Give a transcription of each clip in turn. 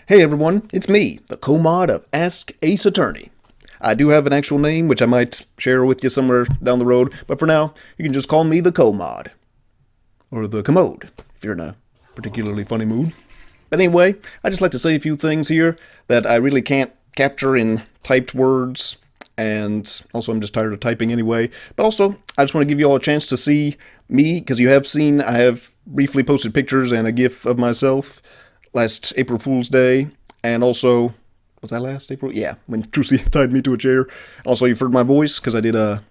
Hey everyone, it's me, the co-mod of Ask Ace Attorney. I do have an actual name, which I might share with you somewhere down the road, but for now, you can just call me the co-mod. Or the commode, if you're in a particularly funny mood. But anyway, I just like to say a few things here that I really can't capture in typed words, and also I'm just tired of typing anyway. But also, I just want to give you all a chance to see me, because you have seen I have briefly posted pictures and a GIF of myself last April Fool's Day, and also, was that last April? Yeah, when Trucy tied me to a chair. Also, you've heard my voice, because I did a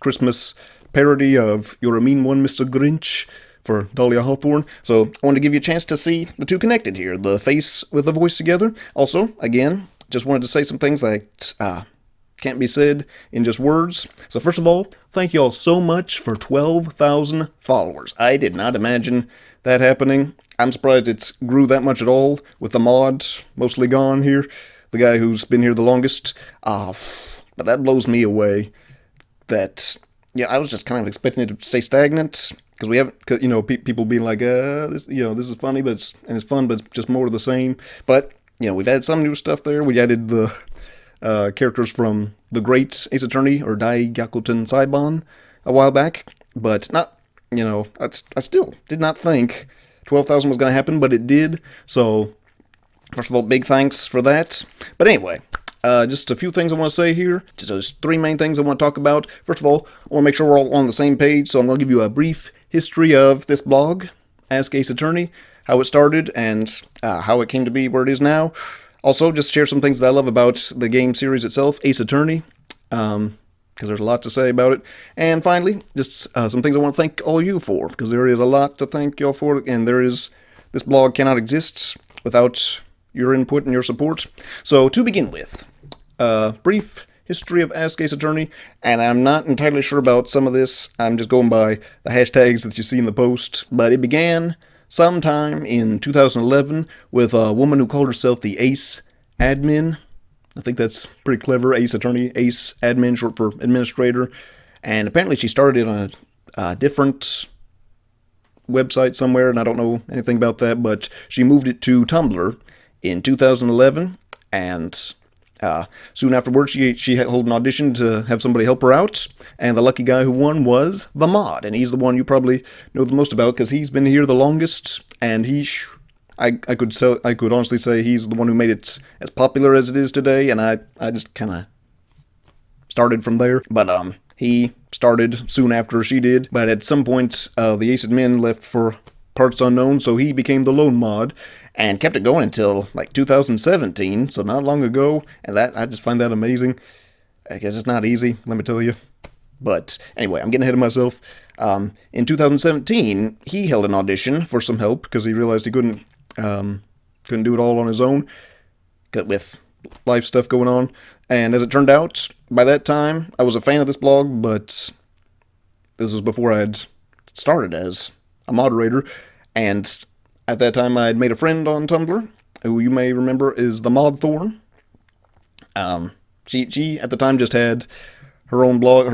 Christmas parody of You're a Mean One, Mr. Grinch, for Dahlia Hawthorne. So I wanted to give you a chance to see the two connected here, the face with the voice together. Also, again, just wanted to say some things that can't be said in just words. So first of all, thank you all so much for 12,000 followers. I did not imagine that happening. I'm surprised it grew that much at all, with the mod mostly gone here, the guy who's been here the longest. But that blows me away. That, yeah, I was just kind of expecting it to stay stagnant, because we haven't, people being like, this is funny, but it's fun, but it's just more of the same. But, we've added some new stuff there. We added the characters from the great Ace Attorney, or Dai Gyakuten Saibon, a while back, but not, I still did not think 12,000 was going to happen, but it did. So, first of all, big thanks for that. But anyway, just a few things I want to say here. Just three main things I want to talk about. First of all, I want to make sure we're all on the same page, so I'm going to give you a brief history of this blog, Ask Ace Attorney, how it started, and how it came to be where it is now. Also, just share some things that I love about the game series itself, Ace Attorney, because there's a lot to say about it. And finally, just some things I want to thank all of you for, because there is a lot to thank y'all for, and this blog cannot exist without your input and your support. So, to begin with, brief history of Ask Ace Attorney, and I'm not entirely sure about some of this. I'm just going by the hashtags that you see in the post, but it began sometime in 2011 with a woman who called herself the Ace Admin. I think that's pretty clever. Ace Attorney, Ace Admin, short for administrator. And apparently she started on a different website somewhere, and I don't know anything about that, but she moved it to Tumblr in 2011, and soon afterwards she held an audition to have somebody help her out, and the lucky guy who won was the mod, and he's the one you probably know the most about, because he's been here the longest, and I could honestly say he's the one who made it as popular as it is today, and I just kind of started from there. But he started soon after she did, but at some point the Ace Admin left for parts unknown, so he became the lone mod and kept it going until like 2017, so not long ago, and I just find that amazing. I guess it's not easy, let me tell you. But anyway, I'm getting ahead of myself. In 2017, he held an audition for some help because he realized he couldn't do it all on his own with life stuff going on. And as it turned out, by that time, I was a fan of this blog, but this was before I had started as a moderator. And at that time, I had made a friend on Tumblr, who you may remember is the Mod Thorn. She at the time just had her own blog,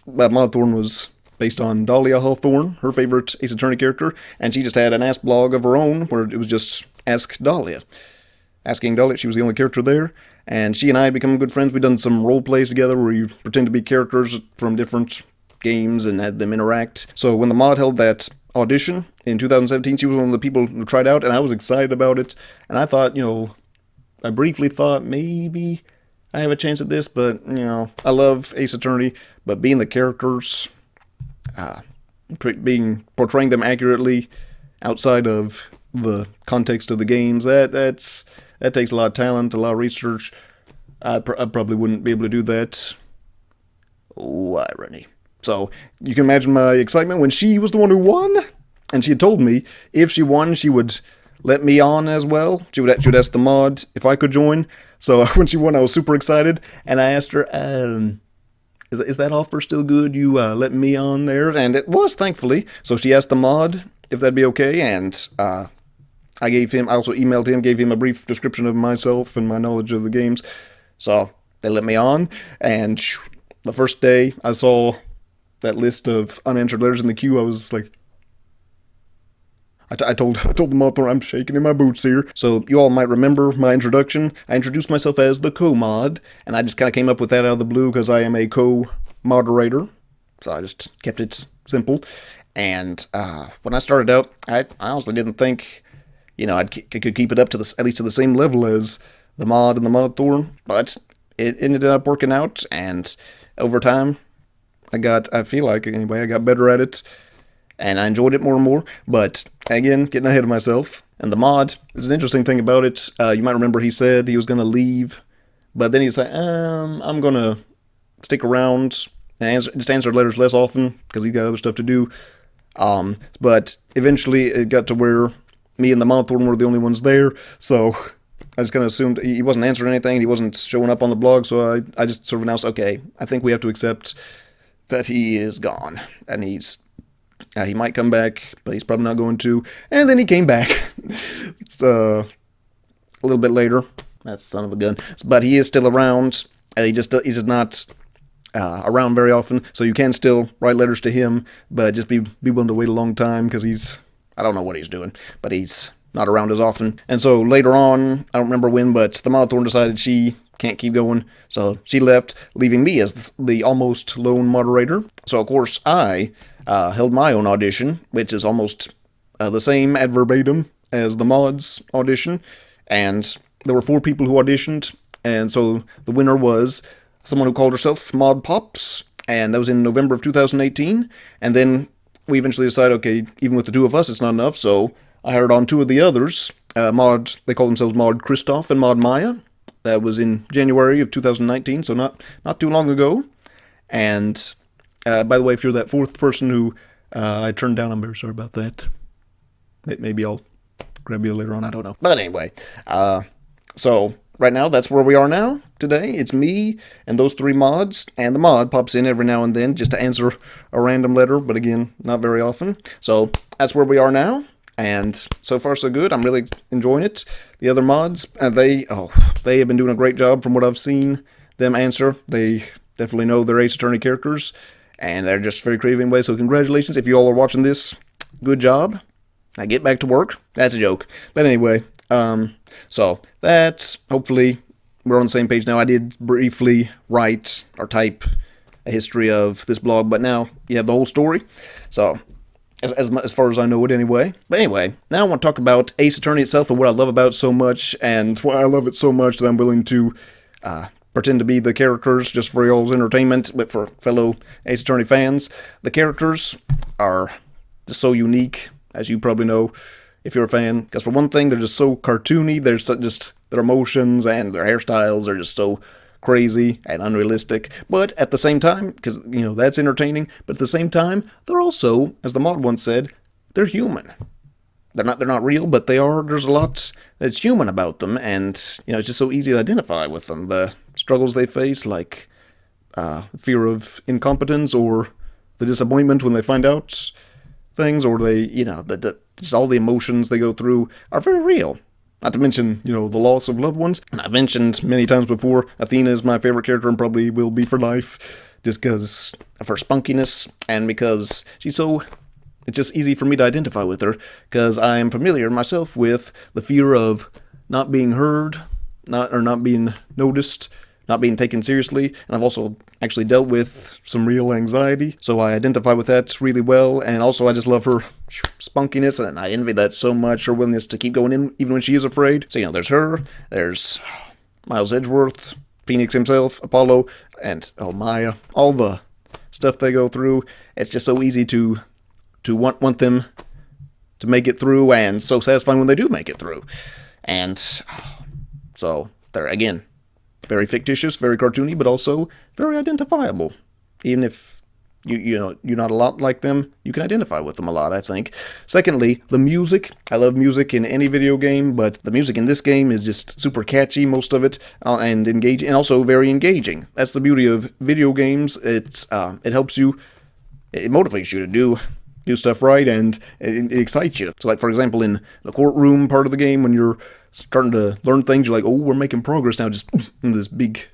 Mod Thorn was based on Dahlia Hawthorne, her favorite Ace Attorney character, and she just had an Ask blog of her own, where it was just Ask Dahlia. Asking Dahlia, she was the only character there, and she and I had become good friends. We'd done some role plays together where you pretend to be characters from different games and had them interact. So when the mod held that audition in 2017, she was one of the people who tried out, and I was excited about it, and I thought, I briefly thought maybe I have a chance at this, but, I love Ace Attorney, but being the characters, portraying them accurately outside of the context of the games, that takes a lot of talent, a lot of research. I probably wouldn't be able to do that. Oh, irony. So, you can imagine my excitement when she was the one who won, and she had told me if she won, she would let me on as well. She would ask the mod if I could join. So when she won, I was super excited, and I asked her, is that offer still good? You letting me on there? And it was, thankfully. So she asked the mod if that'd be okay, and I also emailed him, gave him a brief description of myself and my knowledge of the games. So they let me on, and the first day I saw that list of unanswered letters in the queue, I was like, I told the Mothra I'm shaking in my boots here. So you all might remember my introduction. I introduced myself as the co-mod, and I just kind of came up with that out of the blue because I am a co-moderator. So I just kept it simple. And when I started out, I honestly didn't think, I could keep it up to at least to the same level as the mod and the Mothra, but it ended up working out, and over time, I feel like anyway, I got better at it, and I enjoyed it more and more, but again, getting ahead of myself. And the mod, there's an interesting thing about it. You might remember he said he was going to leave, but then he said, I'm going to stick around and just answer letters less often, because he's got other stuff to do. But eventually it got to where me and the Mothorn were the only ones there, so I just kind of assumed he wasn't answering anything, he wasn't showing up on the blog, so I just sort of announced, okay, I think we have to accept that he is gone, and he might come back, but he's probably not going to. And then he came back. It's a little bit later. That's son of a gun. But he is still around. He's just not around very often, so you can still write letters to him, but just be willing to wait a long time, because I don't know what he's doing, but he's not around as often. And so later on, I don't remember when, but the Mothorn decided she can't keep going, so she left, leaving me as the almost lone moderator. So of course I held my own audition, which is almost the same ad verbatim as the mod's audition, and there were 4 people who auditioned, and so the winner was someone who called herself Mod Pops, and that was in November of 2018, and then we eventually decided, okay, even with the 2 of us, it's not enough, so I hired on 2 of the others, they call themselves Mod Christoph and Mod Maya. That was in January of 2019, so not too long ago. And by the way, if you're that 4th person who I turned down, I'm very sorry about that. Maybe I'll grab you later on, I don't know. But anyway, so right now, that's where we are now today. It's me and those 3 mods, and the mod pops in every now and then just to answer a random letter, but again, not very often. So that's where we are now. And so far so good. I'm really enjoying it. The other mods, they have been doing a great job from what I've seen them answer. They definitely know their Ace Attorney characters, and they're just very creative anyway. So congratulations if you all are watching this. Good job. Now get back to work. That's a joke. But anyway, so that's hopefully we're on the same page now. I did briefly write or type a history of this blog, but now you have the whole story. So as far as I know it anyway. But anyway, now I want to talk about Ace Attorney itself and what I love about it so much, and why I love it so much that I'm willing to pretend to be the characters just for y'all's entertainment, but for fellow Ace Attorney fans. The characters are just so unique, as you probably know if you're a fan, because for one thing, they're just so cartoony. They're just their emotions and their hairstyles are just so crazy and unrealistic, but at the same time, because that's entertaining, but at the same time, they're also, as the mod once said, they're human. They're not real, but they are. There's a lot that's human about them, and it's just so easy to identify with them. The struggles they face, like fear of incompetence, or the disappointment when they find out things, or they just all the emotions they go through are very real. Not to mention, the loss of loved ones. And I've mentioned many times before, Athena is my favorite character and probably will be for life, just because of her spunkiness, and because it's just easy for me to identify with her, because I am familiar myself with the fear of not being heard, not being noticed, not being taken seriously, and I've also actually dealt with some real anxiety, so I identify with that really well, and also I just love her spunkiness, and I envy that so much, her willingness to keep going in, even when she is afraid. So, there's her, there's Miles Edgeworth, Phoenix himself, Apollo, and, Maya, all the stuff they go through. It's just so easy to want them to make it through, and so satisfying when they do make it through. And so, they're, again, very fictitious, very cartoony, but also very identifiable. Even if you're not a lot like them, you can identify with them a lot, I think. Secondly, the music. I love music in any video game, but the music in this game is just super catchy, most of it, and engaging, and also very engaging. That's the beauty of video games. It helps you, it motivates you to do stuff right, and it excites you. So, like, for example, in the courtroom part of the game, when you're starting to learn things, you're like, oh, we're making progress now, just this big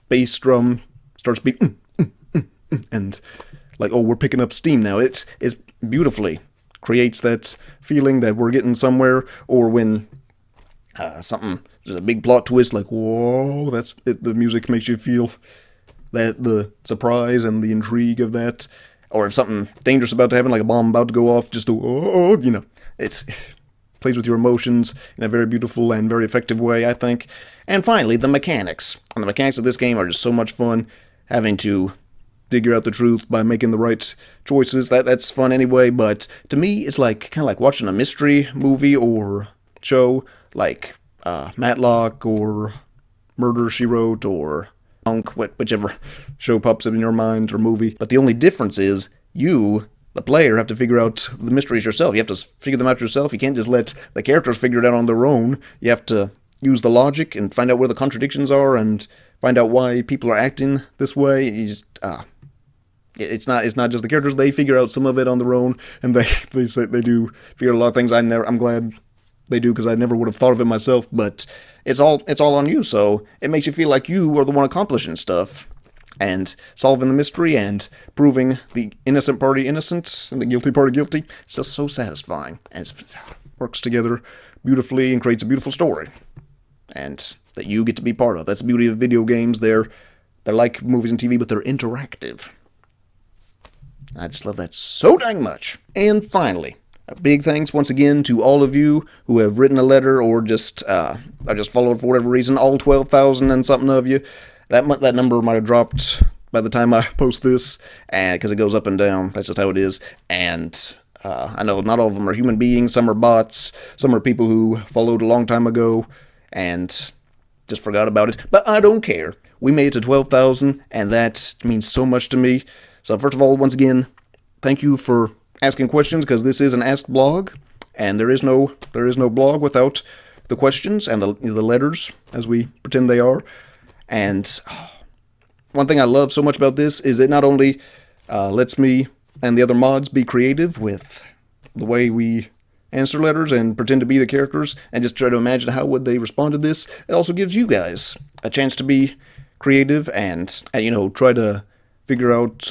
bass drum starts beating, and like, oh, we're picking up steam now. It's beautifully creates that feeling that we're getting somewhere, or when there's a big plot twist, like, whoa, that's it, the music makes you feel that, the surprise and the intrigue of that. Or if something dangerous about to happen, like a bomb about to go off, just it's plays with your emotions in a very beautiful and very effective way, I think. And finally, the mechanics. And the mechanics of this game are just so much fun. Having to figure out the truth by making the right choices, that's fun anyway, but to me, it's like kind of like watching a mystery movie or show, like Matlock or Murder, She Wrote, or whichever show pops up in your mind, or movie. But the only difference is you, the player, have to figure out the mysteries yourself. You have to figure them out yourself. You can't just let the characters figure it out on their own. You have to use the logic and find out where the contradictions are and find out why people are acting this way. It's not just the characters. They figure out some of it on their own, and they say they do figure out a lot of things. I'm glad they do, because I never would have thought of it myself. But it's all on you, so it makes you feel like you are the one accomplishing stuff and solving the mystery and proving the innocent party innocent and the guilty party guilty. It's just so satisfying, and it works together beautifully and creates a beautiful story, and that you get to be part of. That's the beauty of video games. They're like movies and TV, but they're interactive. I just love that so dang much. And finally, a big thanks once again to all of you who have written a letter, or just followed for whatever reason. All 12,000 and something of you. That number might have dropped by the time I post this, and because it goes up and down. That's just how it is. And I know not all of them are human beings. Some are bots. Some are people who followed a long time ago and just forgot about it. But I don't care. We made it to 12,000, and that means so much to me. So first of all, once again, thank you for asking questions, because this is an Ask blog, and there is no blog without the questions and the letters, as we pretend they are. And one thing I love so much about this is it not only lets me and the other mods be creative with the way we answer letters and pretend to be the characters and just try to imagine how would they respond to this. It also gives you guys a chance to be creative and try to figure out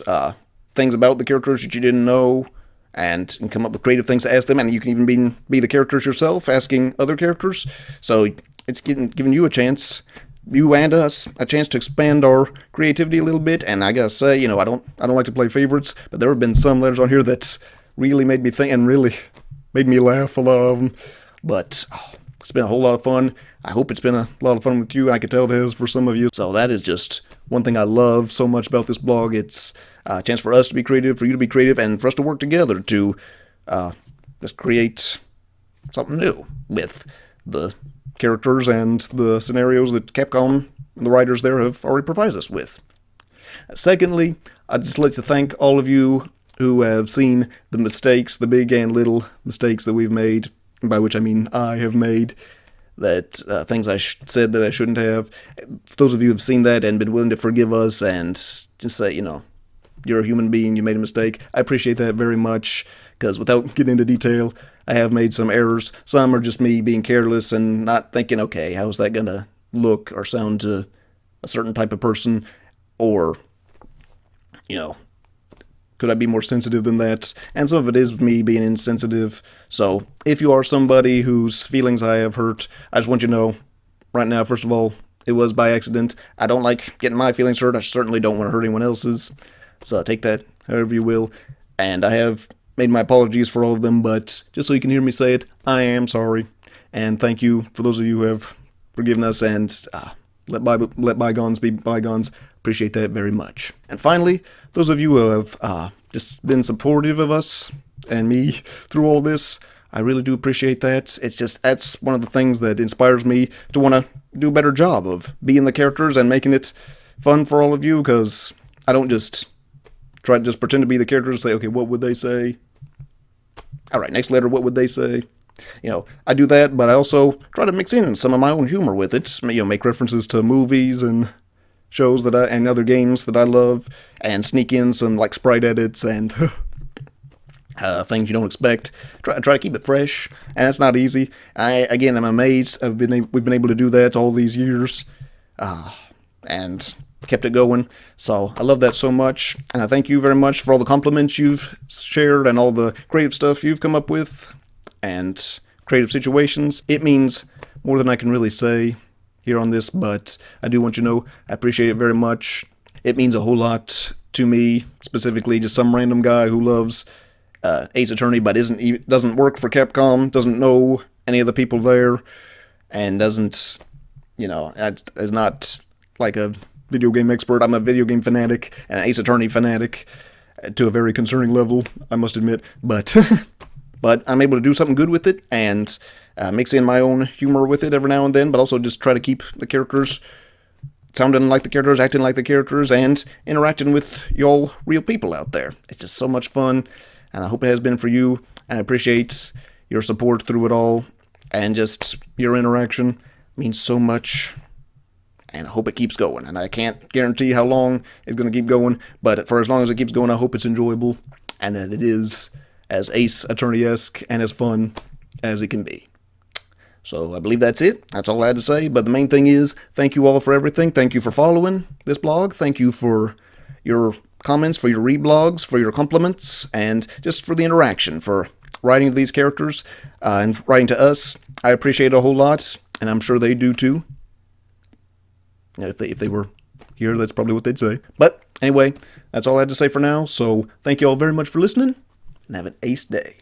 things about the characters that you didn't know, and come up with creative things to ask them. And you can even be the characters yourself, asking other characters. So it's giving you a chance, you and us, a chance to expand our creativity a little bit. And I gotta say, I don't like to play favorites, but there have been some letters on here that really made me think and really made me laugh, a lot of them. But it's been a whole lot of fun. I hope it's been a lot of fun with you. I can tell it has for some of you. So that is just one thing I love so much about this blog. It's a chance for us to be creative, for you to be creative, and for us to work together to just create something new with the characters and the scenarios that Capcom and the writers there have already provided us with. Secondly, I'd just like to thank all of you who have seen the mistakes, the big and little mistakes that we've made, by which I mean I have made, that things I said that I shouldn't have. Those of you who have seen that and been willing to forgive us and just say, you're a human being, you made a mistake. I appreciate that very much, because without getting into detail, I have made some errors. Some are just me being careless and not thinking, okay, how's that going to look or sound to a certain type of person? Or, could I be more sensitive than that? And some of it is me being insensitive. So if you are somebody whose feelings I have hurt, I just want you to know right now, first of all, it was by accident. I don't like getting my feelings hurt. I certainly don't want to hurt anyone else's. So take that however you will. And I have made my apologies for all of them, but just so you can hear me say it, I am sorry. And thank you for those of you who have forgiven us and let bygones be bygones. Appreciate that very much. And finally, those of you who have just been supportive of us and me through all this, I really do appreciate that. That's one of the things that inspires me to want to do a better job of being the characters and making it fun for all of you, because I don't just try to just pretend to be the characters and say, okay, what would they say? All right, next letter, what would they say? I do that, but I also try to mix in some of my own humor with it. Make references to movies and shows and other games that I love, and sneak in some sprite edits and things you don't expect. Try to keep it fresh, and it's not easy. I'm amazed we've been able to do that all these years, and kept it going. So I love that so much, and I thank you very much for all the compliments you've shared and all the creative stuff you've come up with and creative situations. It means more than I can really say here on this, but I do want you to know I appreciate it very much. It means a whole lot to me, specifically just some random guy who loves Ace Attorney but doesn't work for Capcom, doesn't know any of the people there, and doesn't, is not like a video game expert. I'm a video game fanatic and an Ace Attorney fanatic to a very concerning level, I must admit, but but I'm able to do something good with it and mix in my own humor with it every now and then, but also just try to keep the characters sounding like the characters, acting like the characters, and interacting with y'all real people out there. It's just so much fun, and I hope it has been for you, and I appreciate your support through it all, and just your interaction means so much, and I hope it keeps going. And I can't guarantee how long it's going to keep going, but for as long as it keeps going, I hope it's enjoyable, and that it is as Ace Attorney-esque and as fun as it can be. So I believe that's it. That's all I had to say. But the main thing is, thank you all for everything. Thank you for following this blog. Thank you for your comments, for your reblogs, for your compliments, and just for the interaction, for writing to these characters and writing to us. I appreciate it a whole lot, and I'm sure they do too. If they were here, that's probably what they'd say. But anyway, that's all I had to say for now. So thank you all very much for listening, and have an ace day.